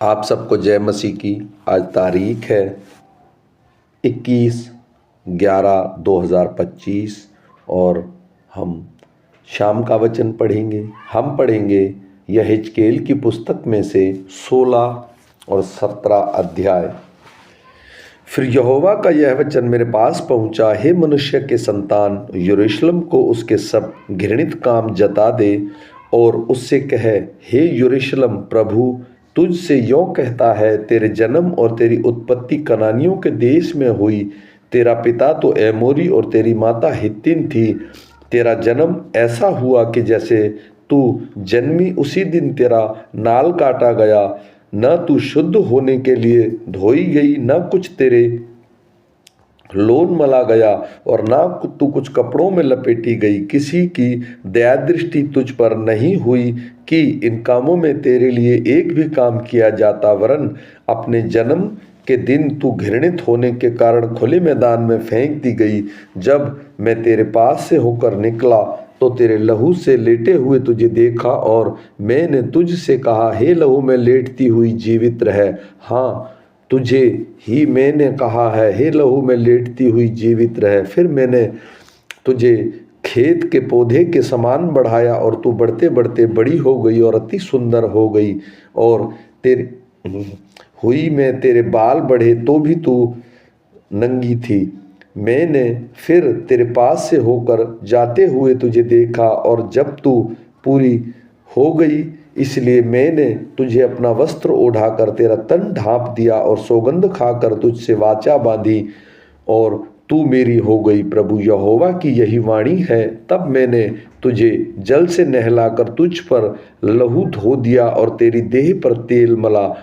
आप सबको जय मसीह की। आज तारीख है 21/11/2025 और हम शाम का वचन पढ़ेंगे। हम पढ़ेंगे यहेजकेल की पुस्तक में से 16 और 17 अध्याय। फिर यहोवा का यह वचन मेरे पास पहुंचा, हे मनुष्य के संतान, यरूशलेम को उसके सब घृणित काम जता दे और उससे कह, हे यरूशलेम, प्रभु तुझसे यों कहता है, तेरे जन्म और तेरी उत्पत्ति कनानियों के देश में हुई। तेरा पिता तो एमोरी और तेरी माता हित्तिन थी। तेरा जन्म ऐसा हुआ कि जैसे तू जन्मी उसी दिन तेरा नाल काटा गया। न तू शुद्ध होने के लिए धोई गई, न कुछ तेरे लोन मला गया और ना तू कुछ कपड़ों में लपेटी गई। किसी की दया दृष्टि तुझ पर नहीं हुई कि इन कामों में तेरे लिए एक भी काम किया जाता, वरन अपने जन्म के दिन तू घृणित होने के कारण खुले मैदान में फेंक दी गई। जब मैं तेरे पास से होकर निकला तो तेरे लहू से लेटे हुए तुझे देखा और मैंने तुझसे कहा, हे लहू में लेटती हुई जीवित रह। हाँ, तुझे ही मैंने कहा है, हे लहू में लेटती हुई जीवित रहे। फिर मैंने तुझे खेत के पौधे के समान बढ़ाया और तू बढ़ते बढ़ते बड़ी हो गई और अति सुंदर हो गई। और मैं तेरे बाल बढ़े तो भी तू नंगी थी। मैंने फिर तेरे पास से होकर जाते हुए तुझे देखा और जब तू पूरी हो गई, इसलिए मैंने तुझे अपना वस्त्र ओढ़ाकर तेरा तन ढांप दिया और सौगंध खाकर तुझसे वाचा बांधी और तू मेरी हो गई। प्रभु यहोवा की यही वाणी है। तब मैंने तुझे जल से नहलाकर तुझ पर लहू धो दिया और तेरी देह पर तेल मला।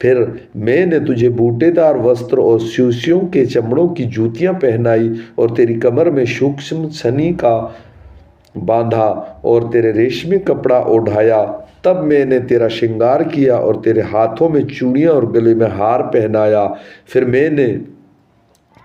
फिर मैंने तुझे बूटेदार वस्त्र और शिष्यों के चमड़ों की जूतियां पहनाई और तेरी कमर में सूक्ष्म सनी का बांधा और तेरे रेशमी कपड़ा ओढ़ाया। तब मैंने तेरा श्रृंगार किया और तेरे हाथों में चूड़ियां और गले में हार पहनाया। फिर मैंने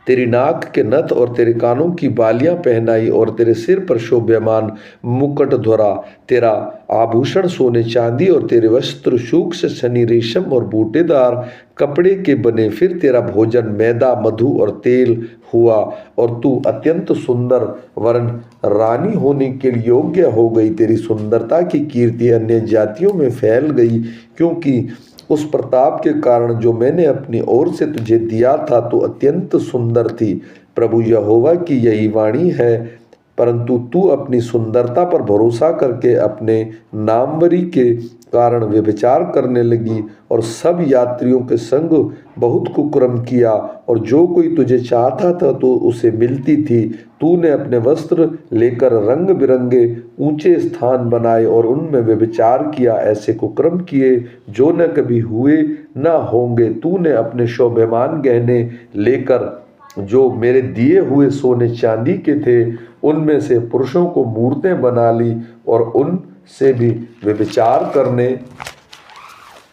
तेरी नाक के नथ और तेरे कानों की बालियां पहनाई और तेरे सिर पर शोभ्यमान मुकुट धरा। तेरा आभूषण सोने चांदी और तेरे वस्त्र सूक्ष्म सनी रेशम और बूटेदार कपड़े के बने। फिर तेरा भोजन मैदा, मधु और तेल हुआ और तू अत्यंत सुंदर वरन रानी होने के लिए योग्य हो गई। तेरी सुंदरता की कीर्ति अन्य जातियों में फैल गई, क्योंकि उस प्रताप के कारण जो मैंने अपनी ओर से तुझे दिया था, तू अत्यंत सुंदर थी। प्रभु यहोवा की यही वाणी है। परंतु तू अपनी सुंदरता पर भरोसा करके अपने नामवरी के कारण व्यभिचार करने लगी और सब यात्रियों के संग बहुत कुकर्म किया, और जो कोई तुझे चाहता था तो उसे मिलती थी। तूने अपने वस्त्र लेकर रंग बिरंगे ऊंचे स्थान बनाए और उनमें व्यभिचार किया। ऐसे कुकर्म किए जो न कभी हुए न होंगे। तूने अपने शोभेमान गहने लेकर जो मेरे दिए हुए सोने चांदी के थे, उनमें से पुरुषों को मूर्तें बना ली और उनसे भी व्यभिचार करने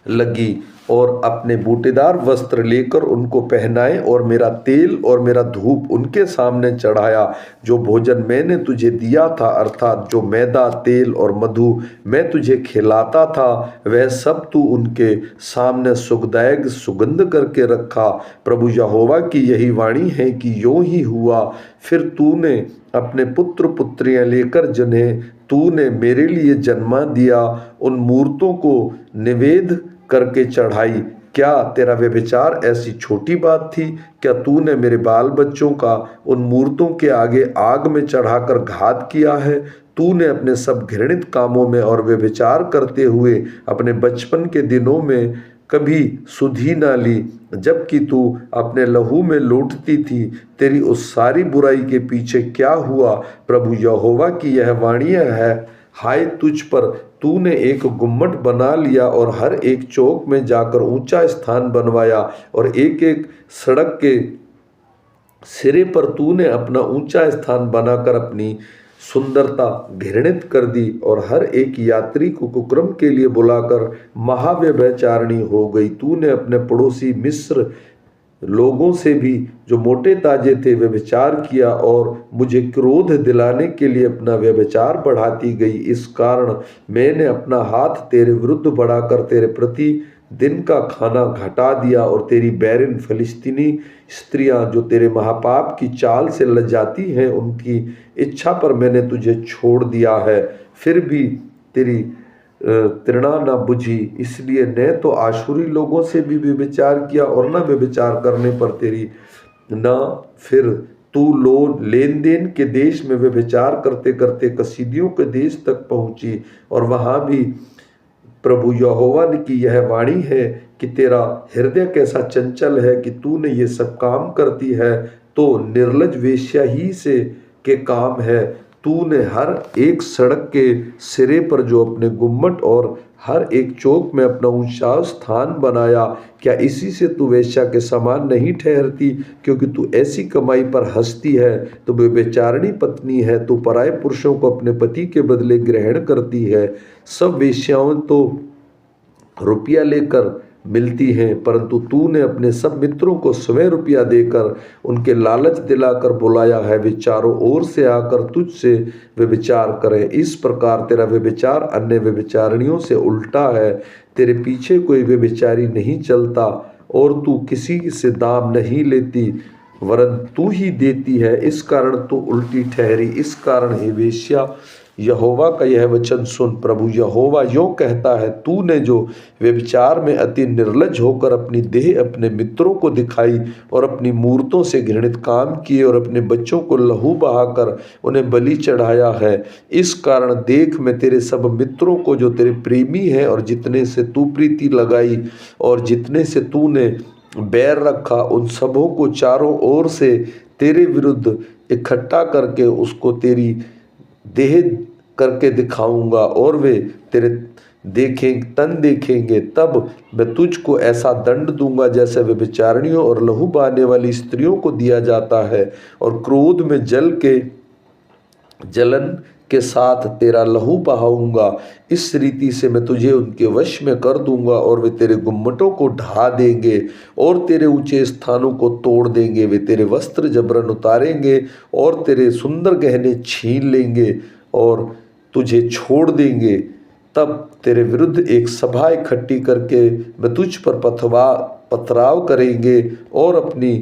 लगी और अपने बूटेदार वस्त्र लेकर उनको पहनाए और मेरा तेल और मेरा धूप उनके सामने चढ़ाया। जो भोजन मैंने तुझे दिया था, अर्थात जो मैदा, तेल और मधु मैं तुझे खिलाता था, वह सब तू उनके सामने सुखदायक सुगंध करके रखा। प्रभु यहोवा की यही वाणी है कि यूं ही हुआ। फिर तूने अपने पुत्र पुत्रियां लेकर जिन्हें तूने मेरे लिए जन्मा दिया, उन मूर्तों को निवेद करके चढ़ाई। क्या तेरा व्यभिचार ऐसी छोटी बात थी? क्या तूने मेरे बाल बच्चों का उन मूर्तों के आगे आग में चढ़ाकर घात किया है? तूने अपने सब घृणित कामों में और व्यभिचार करते हुए अपने बचपन के दिनों में कभी सुधि ना ली, जबकि तू अपने लहू में लौटती थी। तेरी उस सारी बुराई के पीछे क्या हुआ? प्रभु यहोवा की यह वाणी है। हाय तुझ पर, तूने एक गुम्मट बना लिया और हर एक चौक में जाकर ऊंचा स्थान बनवाया और एक एक सड़क के सिरे पर तूने अपना ऊंचा स्थान बनाकर अपनी सुंदरता घृणित कर दी और हर एक यात्री को कुकर्म के लिए बुलाकर महाव्यभिचारिणी हो गई। तूने अपने पड़ोसी मिस्र लोगों से भी जो मोटे ताजे थे व्यभिचार किया और मुझे क्रोध दिलाने के लिए अपना व्यभिचार बढ़ाती गई। इस कारण मैंने अपना हाथ तेरे विरुद्ध बढ़ाकर तेरे प्रति दिन का खाना घटा दिया और तेरी बैरिन फिलिस्तीनी स्त्रियां जो तेरे महापाप की चाल से लजाती हैं उनकी इच्छा पर मैंने तुझे छोड़ दिया है। फिर भी तेरी तृणा न बुझी, इसलिए न तो आशुरी लोगों से भी व्यभिचार किया और न व्यभिचार करने पर तेरी न फिर तू लेन देन के देश में व्यभिचार करते करते कसीदियों के देश तक पहुंची। और वहां भी प्रभु यहोवा की यह वाणी है कि तेरा हृदय कैसा चंचल है कि तूने ये सब काम करती है, तो निर्लज वेश्या ही से के काम है। तूने हर एक सड़क के सिरे पर जो अपने गुम्मट और हर एक चौक में अपना ऊंचा स्थान बनाया, क्या इसी से तू वेश्या के समान नहीं ठहरती? क्योंकि तू ऐसी कमाई पर हंसती है, तो वे बेचारणी पत्नी है, तू पराये पुरुषों को अपने पति के बदले ग्रहण करती है। सब वेश्याओं तो रुपया लेकर मिलती हैं, परंतु तूने अपने सब मित्रों को 100 रुपया देकर उनके लालच दिलाकर बुलाया है, वे चारों ओर से आकर तुझसे व्यभिचार करें। इस प्रकार तेरा व्यभिचार अन्य व्यभिचारिणियों से उल्टा है। तेरे पीछे कोई व्यभिचारी नहीं चलता और तू किसी से दाम नहीं लेती, वरन तू ही देती है, इस कारण तू उल्टी ठहरी। इस कारण हे वेश्या, यहोवा का यह वचन सुन। प्रभु यहोवा यूं कहता है, तूने जो व्यभिचार में अति निर्लज होकर अपनी देह अपने मित्रों को दिखाई और अपनी मूर्तों से घृणित काम किए और अपने बच्चों को लहू बहाकर उन्हें बलि चढ़ाया है, इस कारण देख मैं तेरे सब मित्रों को जो तेरे प्रेमी हैं और जितने से तू प्रीति लगाई और जितने से तूने बैर रखा, उन सबों को चारों ओर से तेरे विरुद्ध इकट्ठा करके उसको तेरी देह करके दिखाऊंगा और वे तेरे तन देखेंगे। तब मैं तुझको ऐसा दंड दूंगा जैसे व्यभिचारिणियों और लहू बहाने वाली स्त्रियों को दिया जाता है, और क्रोध में जलन के साथ तेरा लहू बहाऊंगा। इस रीति से मैं तुझे उनके वश में कर दूंगा और वे तेरे गुम्मटों को ढा देंगे और तेरे ऊंचे स्थानों को तोड़ देंगे। वे तेरे वस्त्र जबरन उतारेंगे और तेरे सुंदर गहने छीन लेंगे और तुझे छोड़ देंगे। तब तेरे विरुद्ध एक सभा इकट्ठी करके मैं तुझ पर पथराव करेंगे और अपनी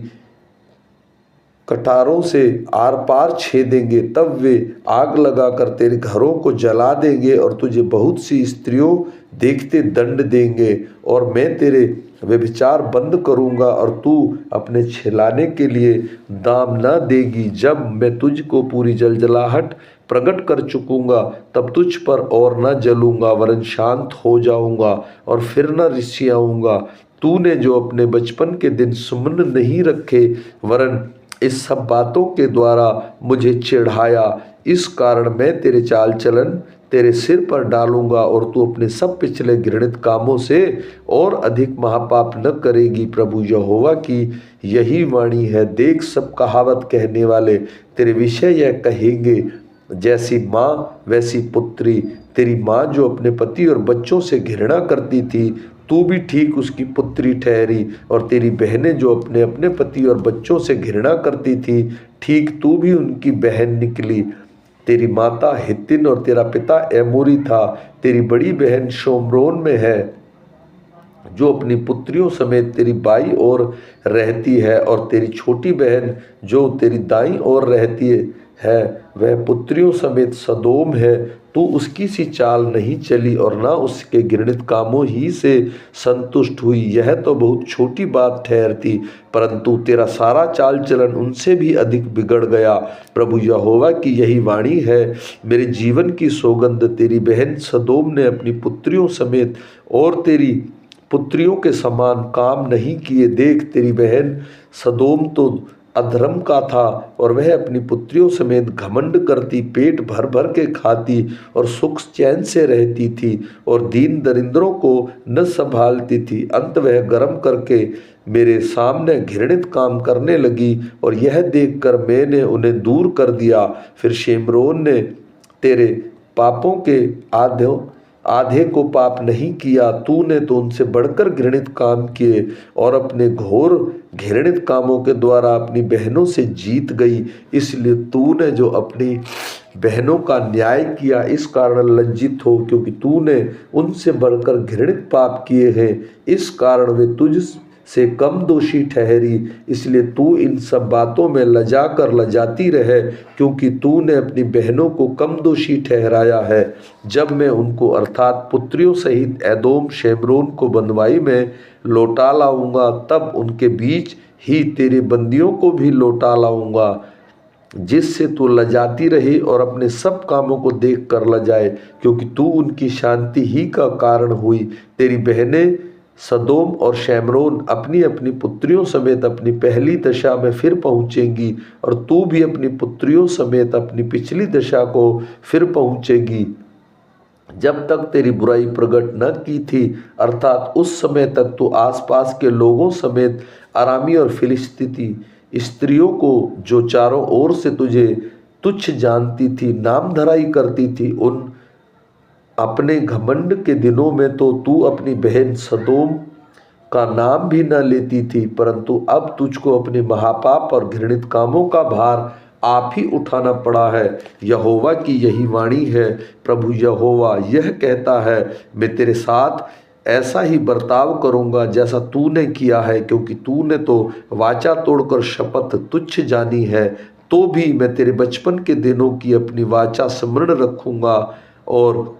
कटारों से आर पार छेदेंगे। तब वे आग लगाकर तेरे घरों को जला देंगे और तुझे बहुत सी स्त्रियों देखते दंड देंगे, और मैं तेरे व्यभिचार बंद करूंगा और तू अपने छिलाने के लिए दाम न देगी। जब मैं तुझको पूरी जलजलाहट प्रकट कर चुकूंगा, तब तुझ पर और न जलूंगा, वरन शांत हो जाऊंगा और फिर न रिसियाऊंगा। तूने जो अपने बचपन के दिन सुमन नहीं रखे, वरन इस सब बातों के द्वारा मुझे चिढ़ाया, इस कारण मैं तेरे चाल चलन तेरे सिर पर डालूंगा और तू अपने सब पिछले घृणित कामों से और अधिक महापाप न करेगी। प्रभु यहोवा की यही वाणी है। देख, सब कहावत कहने वाले तेरे विषय यह कहेंगे, जैसी माँ वैसी पुत्री। तेरी माँ जो अपने पति और बच्चों से घृणा करती थी, तू भी ठीक उसकी पुत्री ठहरी, और तेरी बहनें जो अपने अपने पति और बच्चों से घृणा करती थी, ठीक तू भी उनकी बहन निकली। तेरी माता हित्तिन और तेरा पिता एमोरी था। तेरी बड़ी बहन शोम्रोन में है, जो अपनी पुत्रियों समेत तेरी बाई ओर रहती है, और तेरी छोटी बहन जो तेरी दाईं ओर रहती है वह पुत्रियों समेत सदोम है। तू उसकी सी चाल नहीं चली और ना उसके घृणित कामों ही से संतुष्ट हुई। यह तो बहुत छोटी बात ठहरती, परंतु तेरा सारा चाल चलन उनसे भी अधिक बिगड़ गया। प्रभु यहोवा की यही वाणी है, मेरे जीवन की सौगंध, तेरी बहन सदोम ने अपनी पुत्रियों समेत और तेरी पुत्रियों के समान काम नहीं किए। देख, तेरी बहन सदोम तो अधर्म का था और वह अपनी पुत्रियों समेत घमंड करती, पेट भर भर के खाती और सुख चैन से रहती थी और दीन दरिद्रों को न संभालती थी। अंत वह गर्म करके मेरे सामने घृणित काम करने लगी और यह देखकर मैंने उन्हें दूर कर दिया। फिर शेमरोन ने तेरे पापों के आधे को पाप नहीं किया, तूने तो उनसे बढ़कर घृणित काम किए और अपने घोर घृणित कामों के द्वारा अपनी बहनों से जीत गई। इसलिए तूने जो अपनी बहनों का न्याय किया, इस कारण लज्जित हो, क्योंकि तूने उनसे बढ़कर घृणित पाप किए हैं, इस कारण वे तुझ से कम दोषी ठहरी। इसलिए तू इन सब बातों में लजा कर लजाती रहे, क्योंकि तूने अपनी बहनों को कम दोषी ठहराया है। जब मैं उनको अर्थात पुत्रियों सहित एदोम शेमरोन को बंधुआई में लौटा लाऊंगा, तब उनके बीच ही तेरे बंदियों को भी लौटा लाऊंगा, जिससे तू लजाती रहे और अपने सब कामों को देख कर लजाए, क्योंकि तू उनकी शांति ही का कारण हुई। तेरी बहनें सदोम और शेमरोन अपनी अपनी पुत्रियों समेत अपनी पहली दशा में फिर पहुँचेंगी, और तू भी अपनी पुत्रियों समेत अपनी पिछली दशा को फिर पहुँचेगी, जब तक तेरी बुराई प्रकट न की थी, अर्थात उस समय तक तू आसपास के लोगों समेत अरामी और फिलिस्तीनी स्त्रियों को, जो चारों ओर से तुझे तुच्छ जानती थी, नाम धराई करती थी, उन अपने घमंड के दिनों में तो तू अपनी बहन सदोम का नाम भी न लेती थी, परंतु अब तुझको अपने महापाप और घृणित कामों का भार आप ही उठाना पड़ा है। यहोवा की यही वाणी है, प्रभु यहोवा यह कहता है, मैं तेरे साथ ऐसा ही बर्ताव करूंगा जैसा तूने किया है, क्योंकि तूने तो वाचा तोड़कर शपथ तुच्छ जानी है। तो भी मैं तेरे बचपन के दिनों की अपनी वाचा स्मरण रखूंगा और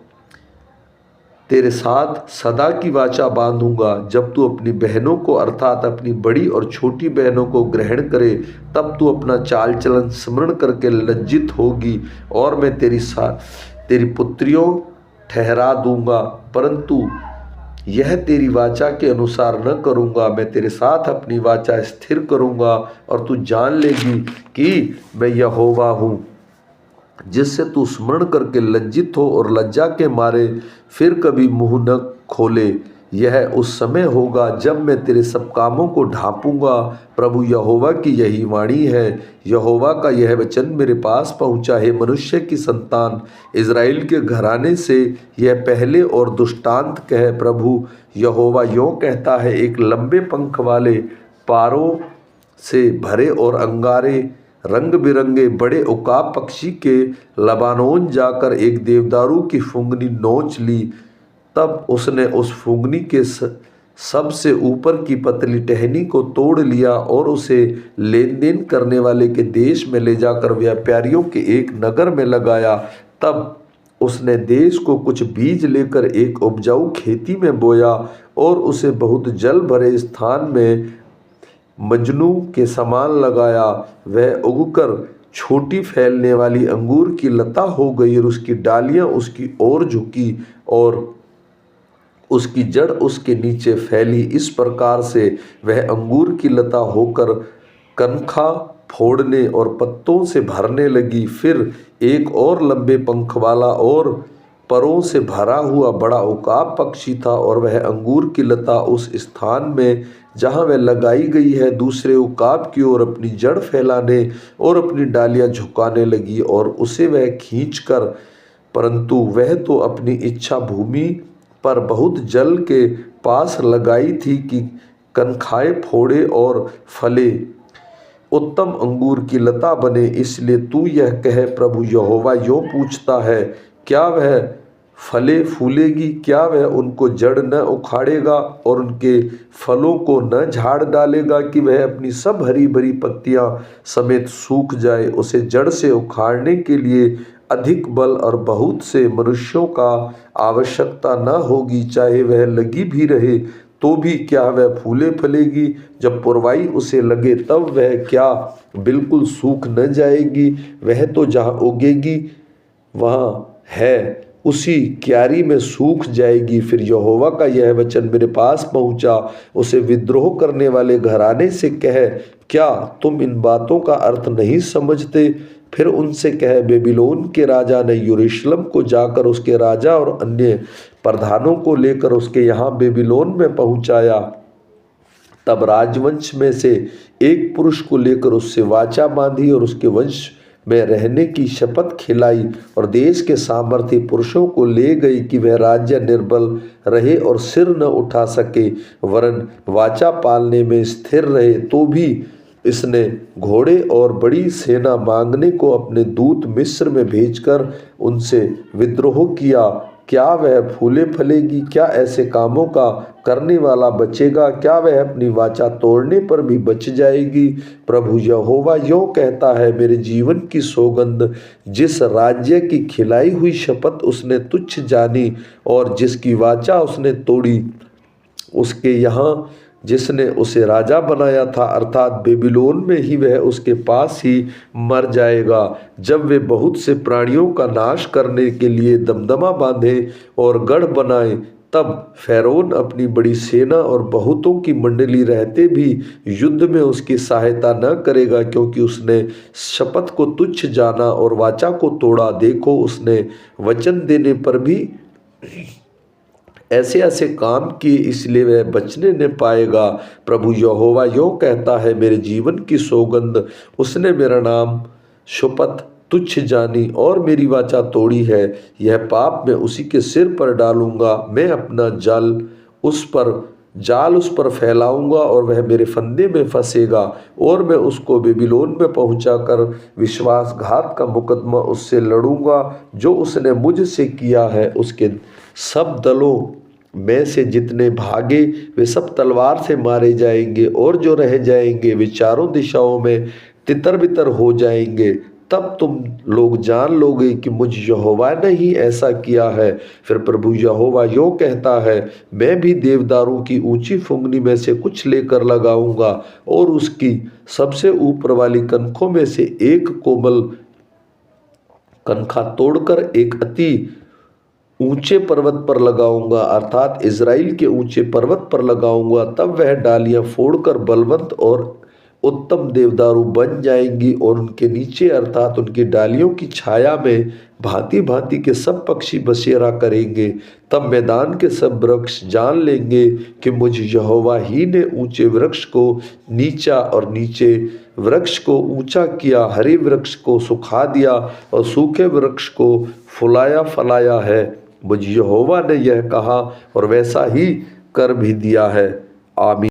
तेरे साथ सदा की वाचा बांधूंगा। जब तू अपनी बहनों को अर्थात अपनी बड़ी और छोटी बहनों को ग्रहण करे, तब तू अपना चाल चलन स्मरण करके लज्जित होगी, और मैं तेरी पुत्रियों ठहरा दूंगा, परंतु यह तेरी वाचा के अनुसार न करूंगा। मैं तेरे साथ अपनी वाचा स्थिर करूंगा, और तू जान लेगी कि मैं यहोवा हूँ, जिससे तू स्मरण करके लज्जित हो और लज्जा के मारे फिर कभी मुंह न खोले। यह उस समय होगा जब मैं तेरे सब कामों को ढांपूंगा। प्रभु यहोवा की यही वाणी है। यहोवा का यह वचन मेरे पास पहुंचा है, मनुष्य की संतान, इज़राइल के घराने से यह पहले और दृष्टांत कह। प्रभु यहोवा यों कहता है, एक लंबे पंख वाले पारों से भरे और अंगारे रंग बिरंगे बड़े उकाब पक्षी के लबानोन जाकर एक देवदारू की फुंगनी नोच ली। तब उसने उस फुंगनी के सबसे ऊपर की पतली टहनी को तोड़ लिया और उसे लेन देन करने वाले के देश में ले जाकर व्यापारियों के एक नगर में लगाया। तब उसने देश को कुछ बीज लेकर एक उपजाऊ खेती में बोया और उसे बहुत जल भरे स्थान में मजनू के समान लगाया। वह उगकर छोटी फैलने वाली अंगूर की लता हो गई और उसकी डालियां उसकी ओर झुकी और उसकी जड़ उसके नीचे फैली। इस प्रकार से वह अंगूर की लता होकर कनखा फोड़ने और पत्तों से भरने लगी। फिर एक और लंबे पंख वाला और परों से भरा हुआ बड़ा उकाब पक्षी था, और वह अंगूर की लता उस स्थान में जहाँ वह लगाई गई है दूसरे उकाब की ओर अपनी जड़ फैलाने और अपनी डालियां झुकाने लगी और उसे वह खींचकर, परंतु वह तो अपनी इच्छा भूमि पर बहुत जल के पास लगाई थी कि कनखाए फोड़े और फले, उत्तम अंगूर की लता बने। इसलिए तू यह कहे, प्रभु यहोवा यों पूछता है, क्या वह फले फूलेगी? क्या वह उनको जड़ न उखाड़ेगा और उनके फलों को न झाड़ डालेगा कि वह अपनी सब हरी भरी पत्तियां समेत सूख जाए? उसे जड़ से उखाड़ने के लिए अधिक बल और बहुत से मनुष्यों का आवश्यकता न होगी। चाहे वह लगी भी रहे तो भी क्या वह फूले फलेगी? जब पुरवाई उसे लगे तब वह क्या बिल्कुल सूख न जाएगी? वह तो जहाँ उगेगी वहाँ है, उसी क्यारी में सूख जाएगी। फिर यहोवा का यह वचन मेरे पास पहुंचा, उसे विद्रोह करने वाले घराने से कह, क्या तुम इन बातों का अर्थ नहीं समझते? फिर उनसे कह, बेबीलोन के राजा ने यरूशलेम को जाकर उसके राजा और अन्य प्रधानों को लेकर उसके यहाँ बेबीलोन में पहुंचाया। तब राजवंश में से एक पुरुष को लेकर उससे वाचा बांधी और उसके वंश में रहने की शपथ खिलाई, और देश के सामर्थी पुरुषों को ले गई कि वह राज्य निर्बल रहे और सिर न उठा सके, वरन वाचा पालने में स्थिर रहे। तो भी इसने घोड़े और बड़ी सेना मांगने को अपने दूत मिस्र में भेजकर उनसे विद्रोह किया। क्या वह फूले फलेगी? क्या ऐसे कामों का करने वाला बचेगा? क्या वह अपनी वाचा तोड़ने पर भी बच जाएगी? प्रभु यहोवा यों कहता है, मेरे जीवन की सौगंध, जिस राज्य की खिलाई हुई शपथ उसने तुच्छ जानी और जिसकी वाचा उसने तोड़ी, उसके यहाँ जिसने उसे राजा बनाया था अर्थात बेबीलोन में ही वह उसके पास ही मर जाएगा। जब वे बहुत से प्राणियों का नाश करने के लिए दमदमा बांधे और गढ़ बनाए, तब फ़िरौन अपनी बड़ी सेना और बहुतों की मंडली रहते भी युद्ध में उसकी सहायता न करेगा, क्योंकि उसने शपथ को तुच्छ जाना और वाचा को तोड़ा। देखो, उसने वचन देने पर भी ऐसे ऐसे काम किए, इसलिए वह बचने न पाएगा। प्रभु यहोवा यों कहता है, मेरे जीवन की सौगंध, उसने मेरा नाम शपथ तुच्छ जानी और मेरी वाचा तोड़ी है। यह पाप मैं उसी के सिर पर डालूंगा। मैं अपना जाल उस पर फैलाऊंगा और वह मेरे फंदे में फंसेगा, और मैं उसको बेबीलोन में पहुंचाकर विश्वासघात का मुकदमा उससे लड़ूंगा जो उसने मुझसे किया है। उसके सब दलों में से जितने भागे वे सब तलवार से मारे जाएंगे, और जो रह जाएंगे वे चारों दिशाओं में तितर बितर हो जाएंगे। तब तुम लोग जान लोगे कि मुझ यहोवा ने ही ऐसा किया है। फिर प्रभु यहोवा यों कहता है, मैं भी देवदारों की ऊंची फुंगनी में से कुछ लेकर लगाऊंगा और उसकी सबसे ऊपर वाली कनखों में से एक कोमल कनखा तोड़कर एक अति ऊंचे पर्वत पर लगाऊंगा, अर्थात इज़राइल के ऊंचे पर्वत पर लगाऊंगा। तब वह डालियां फोड़कर बलवंत और उत्तम देवदारू बन जाएंगी, और उनके नीचे अर्थात उनकी डालियों की छाया में भांति भांति के सब पक्षी बसेरा करेंगे। तब मैदान के सब वृक्ष जान लेंगे कि मुझ यहोवा ही ने ऊंचे वृक्ष को नीचा और नीचे वृक्ष को ऊंचा किया, हरे वृक्ष को सुखा दिया और सूखे वृक्ष को फुलाया फलाया है। मुझ यहोवा ने यह कहा और वैसा ही कर भी दिया है। आमीन।